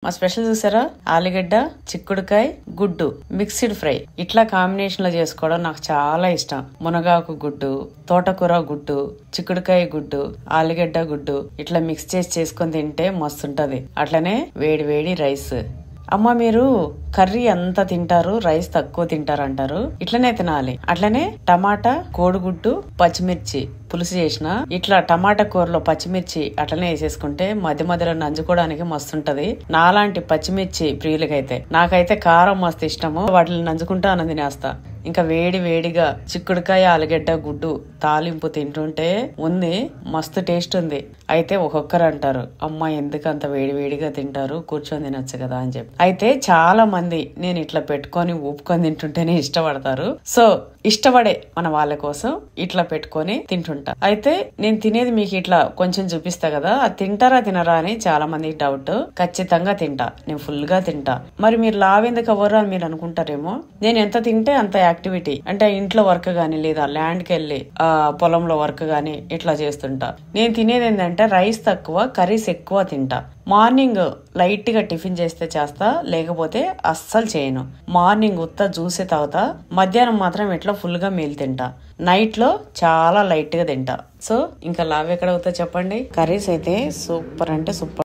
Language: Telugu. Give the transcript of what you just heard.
మా స్పెషల్ చూసారా, ఆలుగడ్డ, చిక్కుడుకాయ, గుడ్డు మిక్స్డ్ ఫ్రై. ఇట్లా కాంబినేషన్ లో చేసుకోవడం నాకు చాలా ఇష్టం. మునగాకు గుడ్డు, తోటకూర గుడ్డు, చిక్కుడుకాయ గుడ్డు, ఆలుగడ్డ గుడ్డు ఇట్లా మిక్స్ చేసి చేసుకొని తింటే మస్తుంటది. అట్లనే వేడి వేడి రైస్. అమ్మ మీరు కర్రీ అంతా తింటారు, రైస్ తక్కువ తింటారు అంటారు. ఇట్లనే తినాలి. అట్లనే టమాటా, కోడిగుడ్డు, పచ్చిమిర్చి పులుసు చేసిన ఇట్లా టమాటా కూరలో పచ్చిమిర్చి అట్లనే వేసేసుకుంటే మధ్య మధ్యలో నంజుకోవడానికి మస్తుంటది. నాలాంటి పచ్చిమిర్చి ప్రియులకైతే, నాకైతే కారం మస్తు ఇష్టము. వాటిని నంజుకుంటా అన్న తినేస్తా. ఇంకా వేడి వేడిగా చిక్కుడుకాయ, ఆలుగడ్డ, గుడ్డు తాలింపు తింటుంటే ఉంది మస్తు టేస్ట్ ఉంది. అయితే ఒక్కొక్కరు అంటారు, అమ్మ ఎందుకు అంత వేడి వేడిగా తింటారు, కూర్చొని తినొచ్చు కదా అని చెప్పి. అయితే చాలా మంది నేను ఇట్లా పెట్టుకొని ఊపుకొని తింటుంటేనే ఇష్టపడతారు. సో ఇష్టపడే మన వాళ్ళ కోసం ఇట్లా పెట్టుకొని తింటుంటా. అయితే నేను తినేది మీకు ఇట్లా కొంచెం చూపిస్తా కదా, అది తింటారా తినరా అని చాలా మందికి డౌట్. ఖచ్చితంగా తింటా, నేను ఫుల్ గా తింటా. మరి మీరు లావెందుకు అవ్వరు అని మీరు అనుకుంటారేమో. నేను ఎంత తింటే అంత యాక్టివిటీ, అంటే ఇంట్లో వర్క్ గానీ లేదా ల్యాండ్ కి వెళ్ళి పొలంలో వర్క్ గానీ ఇట్లా చేస్తుంటా. నేను తినేది ఏంటంటే రైస్ తక్కువ, కర్రీస్ ఎక్కువ తింటా. మార్నింగ్ లైట్ గా టిఫిన్ చేస్తే చేస్తా, లేకపోతే అస్సలు చేయను. మార్నింగ్ ఉత్త జ్యూసే తాగుతా. మధ్యాహ్నం మాత్రం ఇట్లా ఫుల్ గా మీల్ తింటా. నైట్ లో చాలా లైట్ గా తింటా. సో ఇంకా లావ్ ఎక్కడ అవుతా చెప్పండి. కర్రీస్ అయితే సూపర్ అంటే సూపర్.